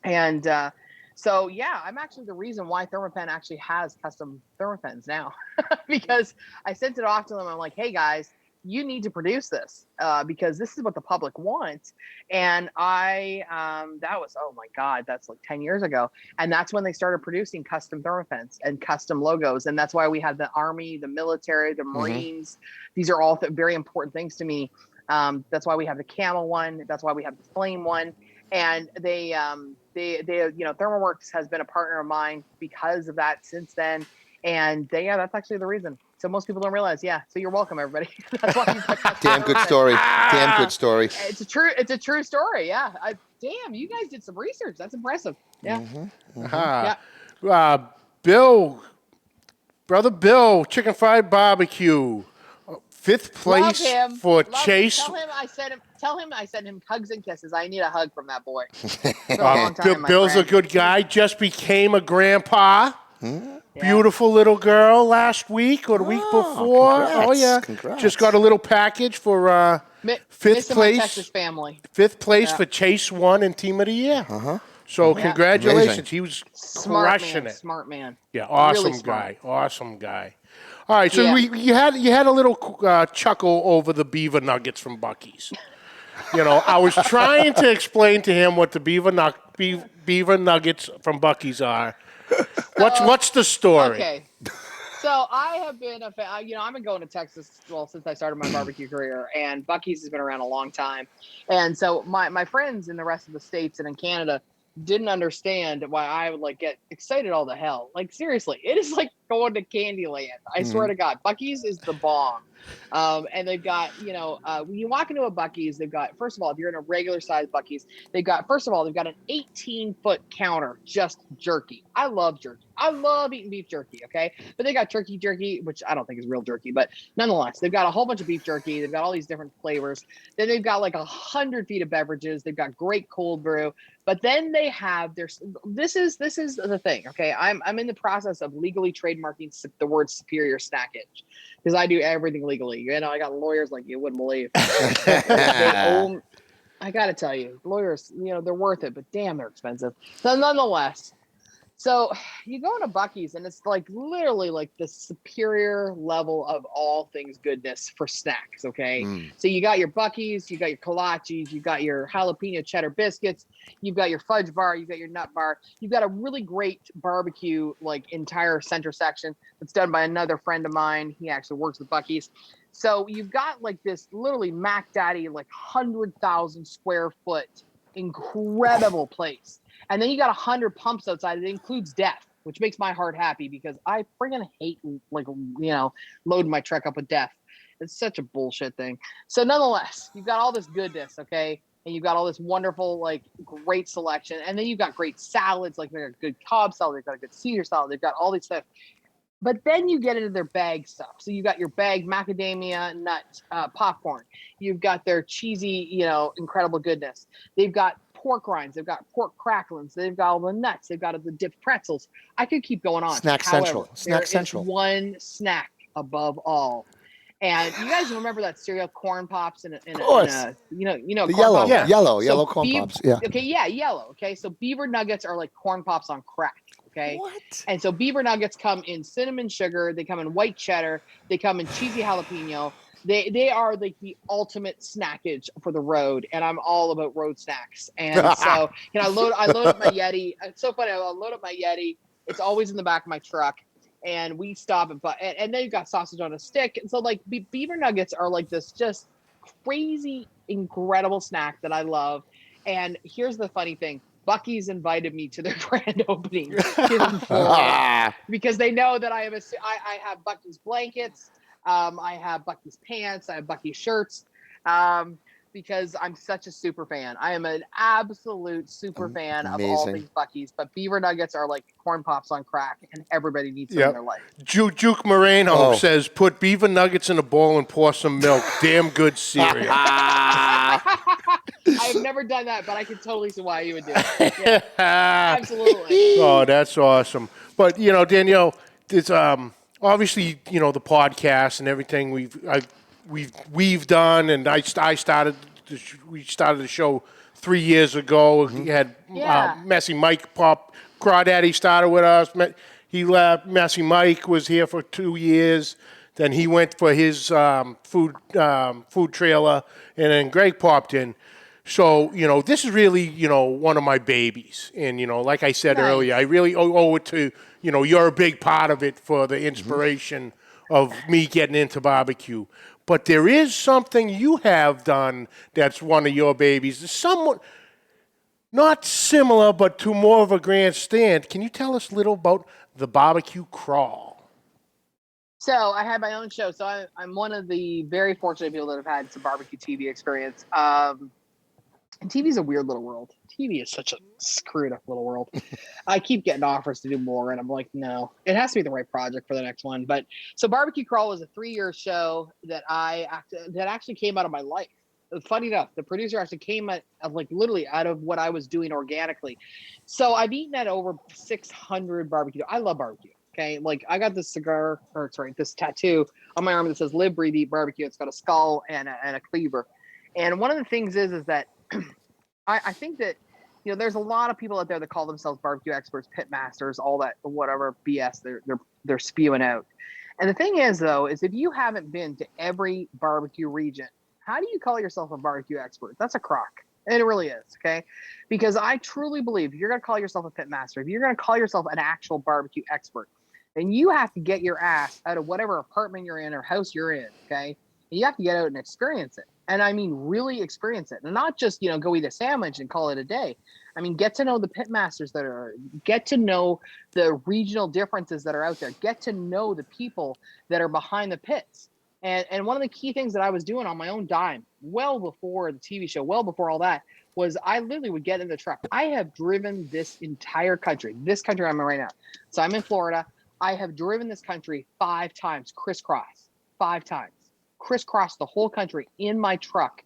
And so, yeah, I'm actually the reason why ThermaPen actually has custom ThermaPens now, because I sent it off to them. I'm like, hey, guys, you need to produce this because this is what the public wants. And that was, oh my God, that's 10 years ago. And that's when they started producing custom ThermaPens and custom logos. And that's why we had the Army, the military, the Marines. These are all very important things to me. That's why we have the camel one. That's why we have the flame one. And they ThermaWorks has been a partner of mine because of that since then. And that's actually the reason. So most people don't realize. Yeah. So you're welcome, everybody. That's why Damn good story. Damn good story. It's a true story. Yeah. Damn, you guys did some research. That's impressive. Yeah. Brother Bill, Chicken Fried BBQ, 5th place for Chase. Tell him I sent him hugs and kisses. I need a hug from that boy. For a long time, Bill's a good guy. Just became a grandpa. Beautiful little girl last week or the week before. Congrats. Oh yeah, Congrats. Just got a little package for 5th place. Texas family. 5th place for Chase 1 and Team of the Year. So congratulations, Amazing. He was crushing it. Smart man. Yeah, awesome really guy. Awesome guy. All right, so you had a little chuckle over the beaver nuggets from Buc-ee's. I was trying to explain to him what the beaver nuggets from Buc-ee's are. What's the story? Okay. So I have been a fan. I've been going to Texas since I started my barbecue career, and Buc-ee's has been around a long time. And so my friends in the rest of the states and in Canada didn't understand why I would get excited all the hell. Seriously, it is like going to Candyland. I swear to God, Buc-ee's is the bomb. And they've got, when you walk into a Buc-ee's, they've got, first of all, if you're in a regular size Buc-ee's, they've got an 18-foot counter, just jerky. I love jerky. I love eating beef jerky. Okay. But they got turkey jerky, which I don't think is real jerky, but nonetheless, they've got a whole bunch of beef jerky. They've got all these different flavors. Then they've got 100 feet of beverages. They've got great cold brew, but then they have this is the thing. Okay. I'm in the process of legally trademarking the word superior snackage, because I do everything legally. I got lawyers like you wouldn't believe. I got to tell you, lawyers, they're worth it, but damn, they're expensive. So nonetheless, So you go into Buc-ee's and it's like literally like the superior level of all things goodness for snacks. Okay. So you got your Buc-ee's, you got your kolaches, you got your jalapeno cheddar biscuits, you've got your fudge bar, you've got your nut bar, you've got a really great barbecue, like entire center section that's done by another friend of mine. He actually works with Buc-ee's. So you've got like this literally Mac Daddy, like 100,000 square foot, incredible place. And then you got 100 pumps outside. It includes death, which makes my heart happy because I friggin' hate, like, loading my truck up with death. It's such a bullshit thing. So nonetheless, you've got all this goodness, okay? And you've got all this wonderful, like, great selection. And then you've got great salads, like they've got a good Cobb salad, they've got a good Caesar salad, they've got all these stuff. But then you get into their bag stuff. So you got your bag macadamia nut popcorn. You've got their cheesy, incredible goodness. They've got pork rinds. They've got pork cracklings. They've got all the nuts. They've got the dipped pretzels. I could keep going on. Snack However, Central. There Snack is Central. one snack above all. And you guys remember that cereal corn pops in a Of course. the yellow, Yeah. yellow corn pops. Yeah. Okay, yeah, yellow. Okay, so Beaver Nuggets are like corn pops on crack. Okay. What? And so Beaver Nuggets come in cinnamon sugar. They come in white cheddar. They come in cheesy jalapeno. They are like the ultimate snackage for the road, and I'm all about road snacks. And so I load up my Yeti. It's so funny. I load up my Yeti. It's always in the back of my truck, and we stop and then you've got sausage on a stick. And so like Beaver Nuggets are like this just crazy, incredible snack that I love. And here's the funny thing. Buc-ee's invited me to their grand opening in Florida because they know that I have Buc-ee's blankets, I have Buc-ee's pants, I have Buc-ee's shirts, because I'm such a super fan. I am an absolute super fan of all things Buc-ee's, but Beaver Nuggets are like corn pops on crack, and everybody needs them in their life. Juke Moreno says, put Beaver Nuggets in a bowl and pour some milk. Damn good cereal. I've never done that, but I can totally see why you would do it. Yeah, absolutely. Oh, that's awesome. But, Danielle, it's obviously, the podcast and everything we've done, and we started the show 3 years ago. We had Messy Mike Crawdaddy started with us. He left. Messy Mike was here for 2 years. Then he went for his food trailer, and then Greg popped in. So, this is really, one of my babies. And, like I said earlier, I really owe it to, you're a big part of it for the inspiration of me getting into barbecue. But there is something you have done that's one of your babies. It's somewhat, not similar, but to more of a grandstand. Can you tell us a little about the barbecue crawl? So I had my own show. So I'm one of the very fortunate people that have had some barbecue TV experience. And TV is a weird little world. TV is such a screwed up little world. I keep getting offers to do more, and I'm like, no. It has to be the right project for the next one. But so Barbecue Crawl was a 3-year show that actually came out of my life. Funny enough, the producer actually came literally out of what I was doing organically. So I've eaten at over 600 barbecue. I love barbecue. Okay, like I got this this tattoo on my arm that says "Live, Breathe, Eat Barbecue." It's got a skull and a cleaver. And one of the things is that I think that, there's a lot of people out there that call themselves barbecue experts, pit masters, all that, whatever BS they're spewing out. And the thing is, though, is if you haven't been to every barbecue region, how do you call yourself a barbecue expert? That's a crock. And it really is, okay? Because I truly believe if you're going to call yourself a pit master, if you're going to call yourself an actual barbecue expert, then you have to get your ass out of whatever apartment you're in or house you're in, okay? And you have to get out and experience it. And I mean, really experience it. And not just, go eat a sandwich and call it a day. I mean, get to know the pit masters get to know the regional differences that are out there. Get to know the people that are behind the pits. And one of the key things that I was doing on my own dime, well before the TV show, well before all that, was I literally would get in the truck. I have driven this entire country, this country I'm in right now. So I'm in Florida. I have driven this country 5 times, crisscross, 5 times. Crisscross the whole country in my truck,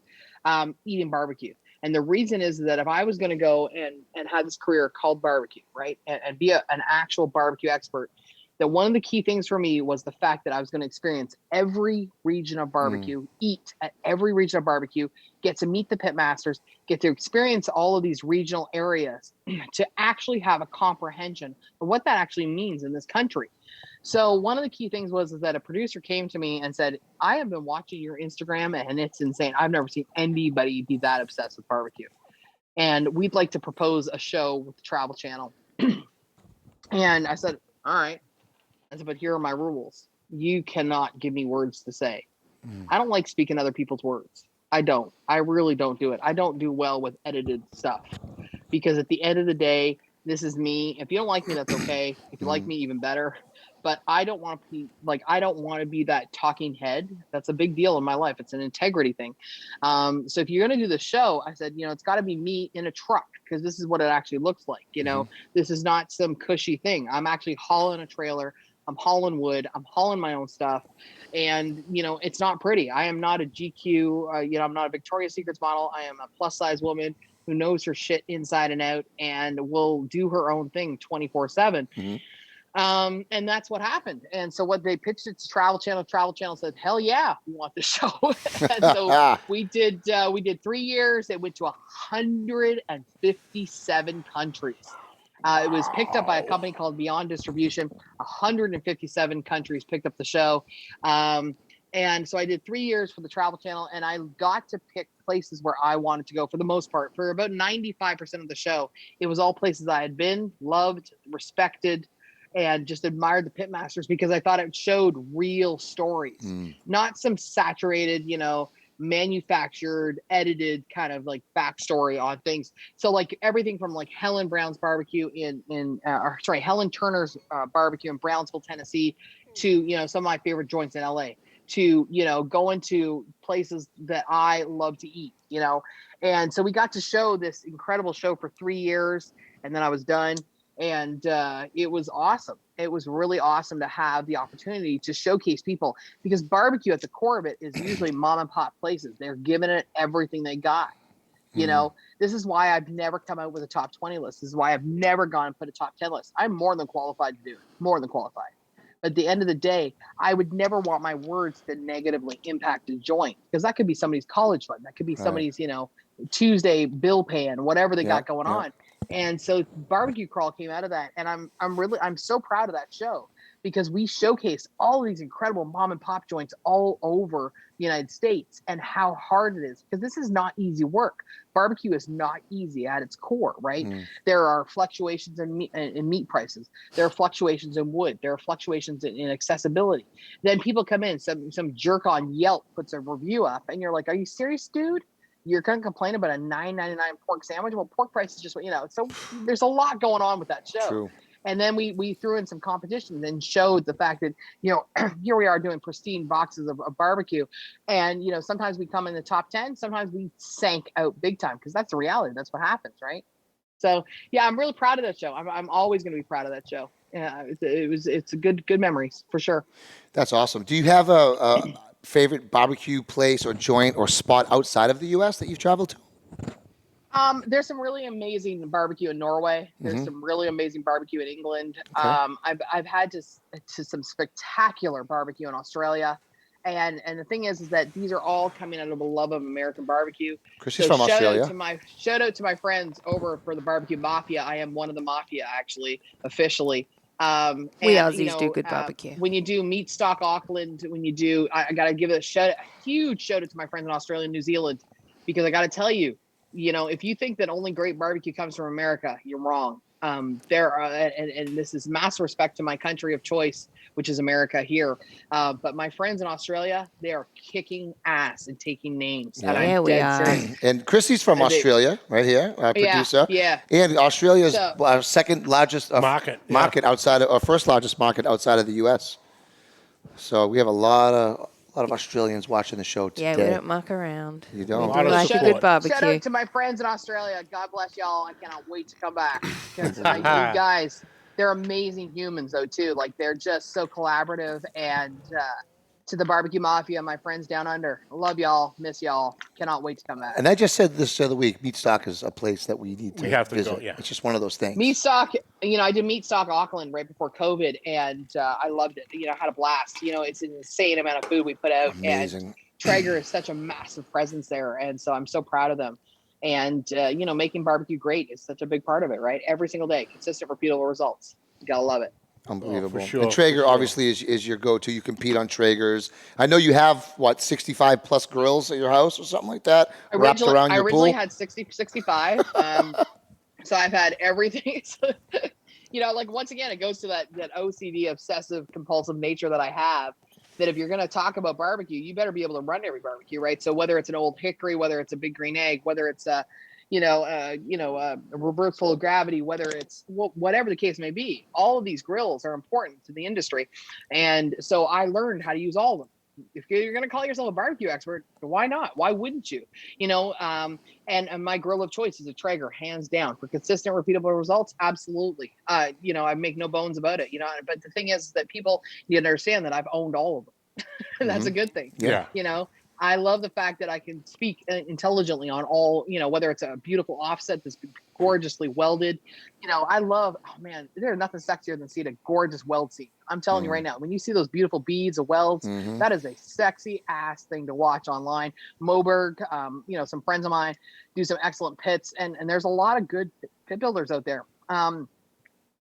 eating barbecue. And the reason is that if I was going to go and have this career called barbecue, right, and be an actual barbecue expert, that one of the key things for me was the fact that I was going to experience every region of barbecue, eat at every region of barbecue, get to meet the pit masters, get to experience all of these regional areas to actually have a comprehension of what that actually means in this country. So one of the key things was that a producer came to me and said, I have been watching your Instagram and it's insane. I've never seen anybody be that obsessed with barbecue. And we'd like to propose a show with the Travel Channel. And I said, all right. I said, but here are my rules. You cannot give me words to say. I don't like speaking other people's words. I don't. I really don't do it. I don't do well with edited stuff because at the end of the day, this is me. If you don't like me, that's okay. If you like me, even better. But I don't want to be I don't want to be that talking head. That's a big deal in my life. It's an integrity thing. So if you're going to do the show, I said, it's got to be me in a truck because this is what it actually looks like. This is not some cushy thing. I'm actually hauling a trailer. I'm hauling wood. I'm hauling my own stuff. And, it's not pretty. I am not a GQ. I'm not a Victoria's Secrets model. I am a plus size woman who knows her shit inside and out and will do her own thing 24/7. And that's what happened. And so what they pitched it to Travel Channel said, hell yeah, we want the show. And so we did 3 years. It went to 157 countries. It was picked up by a company called Beyond Distribution. 157 countries picked up the show. And so I did 3 years for the Travel Channel, and I got to pick places where I wanted to go for the most part. For about 95% of the show, it was all places I had been, loved, respected, and just admired the pitmasters because I thought it showed real stories, not some saturated, manufactured, edited kind of like backstory on things. So like everything from like Helen Brown's barbecue Helen Turner's barbecue in Brownsville, Tennessee, to some of my favorite joints in LA, to going to places that I love to eat, and so we got to show this incredible show for 3 years, and then I was done. And it was awesome. It was really awesome to have the opportunity to showcase people because barbecue at the core of it is usually mom and pop places. They're giving it everything they got. This is why I've never come out with a top 20 list. This is why I've never gone and put a top 10 list. I'm more than qualified to do it. More than qualified. But at the end of the day, I would never want my words to negatively impact a joint because that could be somebody's college fund. That could be somebody's, Tuesday bill paying, whatever they got going on. And so Barbecue Crawl came out of that. And I'm so proud of that show because we showcased all of these incredible mom and pop joints all over the United States and how hard it is because this is not easy work. Barbecue is not easy at its core, right? There are fluctuations in meat prices. There are fluctuations in wood. There are fluctuations in accessibility. Then people come in, some jerk on Yelp puts a review up and you're like, are you serious, dude? You're going to complain about a $9.99 pork sandwich? Well, pork prices just, so there's a lot going on with that show. True. And then we threw in some competitions and showed the fact that, here we are doing pristine boxes of barbecue. And, sometimes we come in the top 10, sometimes we sank out big time because that's the reality. That's what happens, right? So, yeah, I'm really proud of that show. I'm always going to be proud of that show. Yeah, it's a good memories for sure. That's awesome. Do you have a favorite barbecue place or joint or spot outside of the U.S. that you've traveled to? There's some really amazing barbecue in Norway. There's some really amazing barbecue in England. Okay. I've had to some spectacular barbecue in Australia. And the thing is that these are all coming out of a love of American barbecue. Chrissy's from Australia. Shout out to my friends over for the Barbecue Mafia. I am one of the Mafia, actually, officially. We Aussies do good barbecue. When you do Meat Stock Auckland, I got to give a huge shout out to my friends in Australia and New Zealand, because I got to tell you, if you think that only great barbecue comes from America, you're wrong. There are, and this is massive respect to my country of choice, which is America here. But my friends in Australia, they are kicking ass and taking names. Yeah, and I'm we dead are. serious. And Chrissy's from Australia, right here, our producer. Yeah. And Australia's our second largest market outside of, or first largest market outside of the U.S. So we have a lot of Australians watching the show today. Yeah, we don't muck around. You don't. We like a good barbecue. Shout out to my friends in Australia. God bless y'all. I cannot wait to come back. You guys, they're amazing humans though too. Like they're just so collaborative and to the barbecue mafia, my friends down under. Love y'all, miss y'all. Cannot wait to come back. And I just said this the other week, Meat Stock is a place that we need to We have to visit. go, yeah. It's just one of those things. Meat Stock, I did Meat Stock Auckland right before COVID, and I loved it. I had a blast. It's an insane amount of food we put out. Amazing. And Traeger is such a massive presence there, and so I'm so proud of them. And, making barbecue great is such a big part of it, right? Every single day, consistent, repeatable results. You got to love it. Unbelievable. For sure, and Traeger for sure. obviously is your go-to. You compete on Traegers. I know you have, 65 plus grills at your house or something like that wrapped around your originally pool? had 65. So I've had everything. Once again, it goes to that OCD, obsessive compulsive nature that I have, that if you're going to talk about barbecue, you better be able to run every barbecue, right? So whether it's an Old Hickory, whether it's a Big Green Egg, whether it's a reversal of gravity, whether it's whatever the case may be, all of these grills are important to the industry. And so I learned how to use all of them. If you're going to call yourself a barbecue expert, why not? Why wouldn't you? And my grill of choice is a Traeger, hands down. For consistent, repeatable results, absolutely. I make no bones about it. But the thing is that people need to understand that I've owned all of them. And that's a good thing. Yeah. I love the fact that I can speak intelligently on all, whether it's a beautiful offset that's gorgeously welded. There's nothing sexier than seeing a gorgeous weld seam. I'm telling you right now, when you see those beautiful beads of welds, that is a sexy ass thing to watch online. Moberg, some friends of mine do some excellent pits, and there's a lot of good pit builders out there.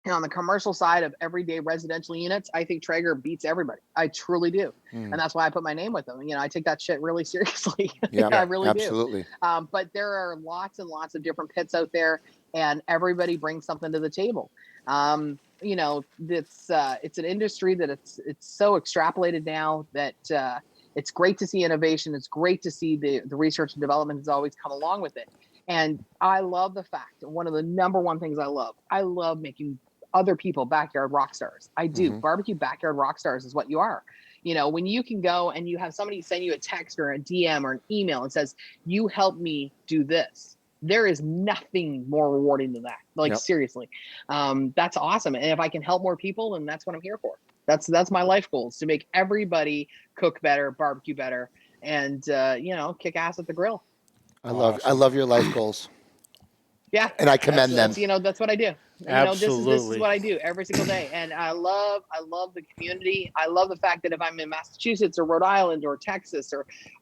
On the commercial side of everyday residential units, I think Traeger beats everybody. I truly do. And that's why I put my name with them. I take that shit really seriously. Yeah, I really absolutely. do. But there are lots and lots of different pits out there, and everybody brings something to the table. It's an industry that it's so extrapolated now that it's great to see innovation. It's great to see the research and development has always come along with it. And I love the fact that one of the number one things I love making other people backyard rock stars. I do. Barbecue backyard rock stars is what you are. When you can go and you have somebody send you a text or a DM or an email and says, you helped me do this. There is nothing more rewarding than that. Seriously. That's awesome. And if I can help more people, then that's what I'm here for. That's my life goal, is to make everybody cook better, barbecue better, and kick ass at the grill. I love your life goals. Yeah. And I commend them. That's what I do. Absolutely. This is what I do every single day. And I love the community. I love the fact that if I'm in Massachusetts or Rhode Island or Texas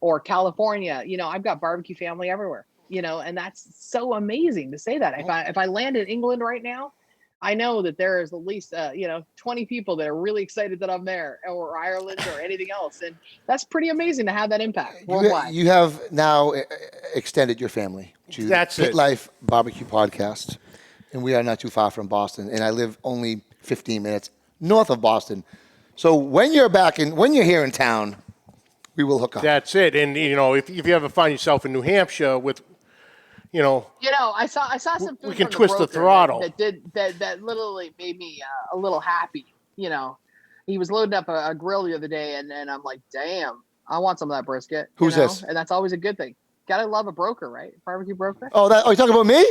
or California, I've got barbecue family everywhere, and that's so amazing to say that. If I land in England right now, I know that there is at least 20 people that are really excited that I'm there, or Ireland or anything else. And that's pretty amazing to have that impact worldwide. You have now extended your family to That's Pit it. Life BBQ podcast. And we are not too far from Boston. And I live only 15 minutes north of Boston. So when you're here in town, we will hook up. That's it. And, if you ever find yourself in New Hampshire with, I saw some food we can from twist the broker throttle. that literally made me a little happy. He was loading up a grill the other day, and I'm like, damn, I want some of that brisket. Who's this? And that's always a good thing. Gotta love a broker, right? Barbecue broker. Oh, you talking about me?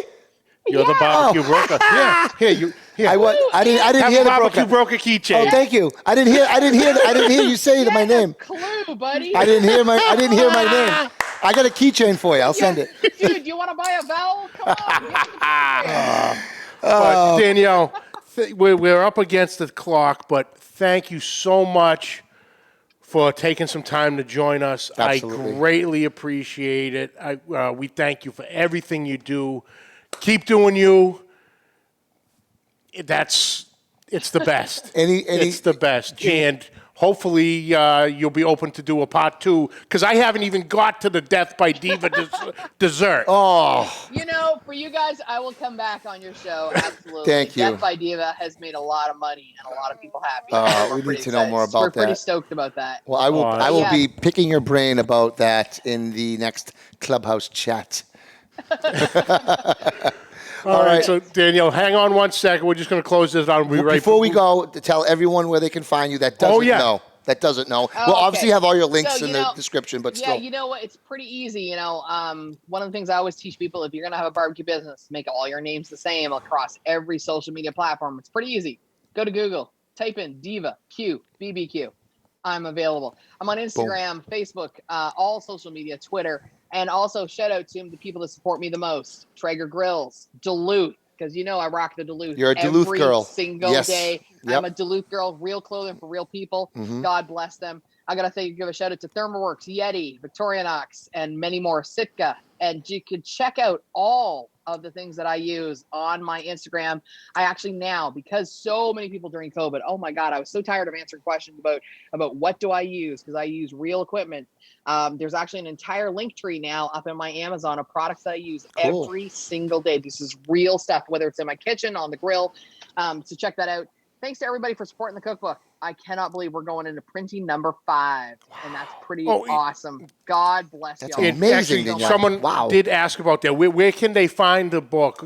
You're the barbecue broker. Yeah. Here. I didn't Have hear a the barbecue broker. broker keychain. Oh, thank you. I didn't hear you say my name. Clue, buddy. I didn't hear my name. I got a keychain for you. I'll send it. Dude, do you want to buy a vowel? Come on. But Danielle, we're up against the clock, but thank you so much for taking some time to join us. Absolutely. I greatly appreciate it. We thank you for everything you do. Keep doing you. It's the best. It's the best. And hopefully you'll be open to do a part 2, because I haven't even got to the Death by Diva dessert. Oh. For you guys, I will come back on your show. Absolutely. Thank you. Death by Diva has made a lot of money and a lot of people happy. We We're need to know more about We're that. pretty stoked about that. Well, I will be picking your brain about that in the next Clubhouse chat. All right, so Danielle, hang on one second. We're just going to close this out and be right Before we go, to tell everyone where they can find you that doesn't know. That doesn't know. Oh, we'll obviously okay. have all your links So, in the description, but yeah, still. you know what? It's pretty easy. One of the things I always teach people, if you're going to have a barbecue business, make all your names the same across every social media platform. It's pretty easy. Go to Google, type in Diva Q BBQ. I'm available. I'm on Instagram, Facebook, all social media, Twitter, and also shout out to the people that support me the most: Traeger Grills, Duluth, because I rock the Duluth. You're a Duluth girl. Every single day. Yep. I'm a Duluth girl. Real clothing for real people. God bless them. I gotta give a shout out to Thermoworks, Yeti, Victorinox, and many more. Sitka. And you could check out all of the things that I use on my Instagram. I actually now, because so many people during COVID, oh my God, I was so tired of answering questions about what do I use, because I use real equipment. There's actually an entire link tree now up in my Amazon of products that I use every single day. This is real stuff, whether it's in my kitchen, on the grill. So check that out. Thanks to everybody for supporting the cookbook. I cannot believe we're going into printing number 5, and that's pretty awesome. God bless y'all. That's amazing. Actually, someone did ask about that. Where can they find the book?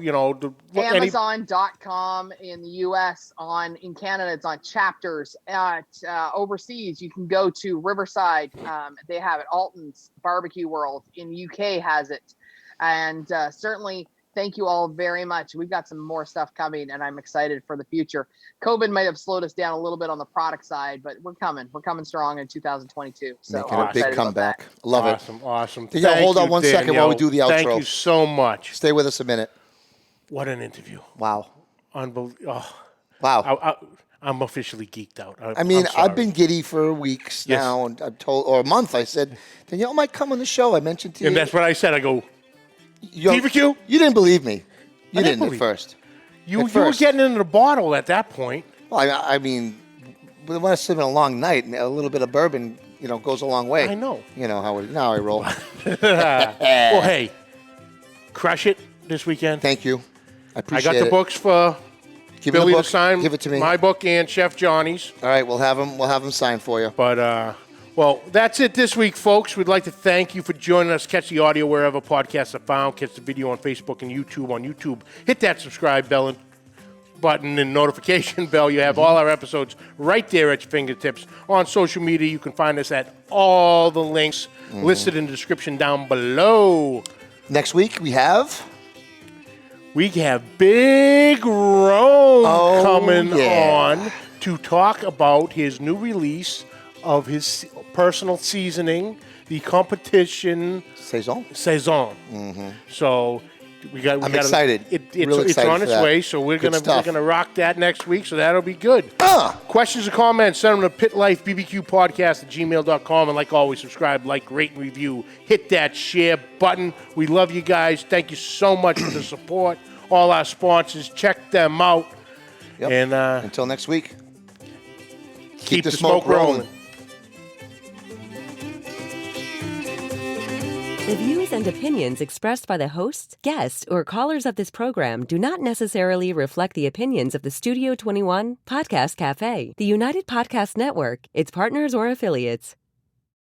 Amazon.com in the U.S. In Canada, it's on Chapters. Overseas, you can go to Riverside. They have it. Alton's Barbecue World in the UK has it. And certainly, thank you all very much. We've got some more stuff coming, and I'm excited for the future. COVID might have slowed us down a little bit on the product side, but we're coming. We're coming strong in 2022. So making a big comeback. Love it. Awesome. Hold on one second while we do the outro. Thank you so much. Stay with us a minute. What an interview. Wow. Unbelievable. Wow. I'm officially geeked out. I've been giddy for weeks now, and I've told, or a month. I said, Danielle might come on the show. I mentioned to you. And that's what I said. I go, BBQ? You didn't believe me. You didn't at first. You were getting into the bottle at that point. Well, I mean, when it's been a long night, and a little bit of bourbon, goes a long way. I know. You know how I roll. Well, hey, crush it this weekend. Thank you. I appreciate it. I got the books for Billy to sign. Give it to me. My book and Chef Johnny's. All right, we'll have them signed for you. But well, that's it this week, folks. We'd like to thank you for joining us. Catch the audio wherever podcasts are found. Catch the video on Facebook and YouTube. On YouTube, hit that subscribe button and notification bell. You have all our episodes right there at your fingertips. On social media, you can find us at all the links listed in the description down below. Next week, we have Big Rome coming on to talk about his new release of his personal seasoning, the competition Saison. So I'm excited. It's on its way, so we're gonna rock that next week. So that'll be good. Questions or comments? Send them to Pit Life BBQ Podcast at gmail.com. And like always, subscribe, like, rate, and review. Hit that share button. We love you guys. Thank you so much for the support. All our sponsors, check them out. Yep. And until next week, keep the smoke rolling. The views and opinions expressed by the hosts, guests, or callers of this program do not necessarily reflect the opinions of the Studio 21 Podcast Café, the United Podcast Network, its partners, or affiliates.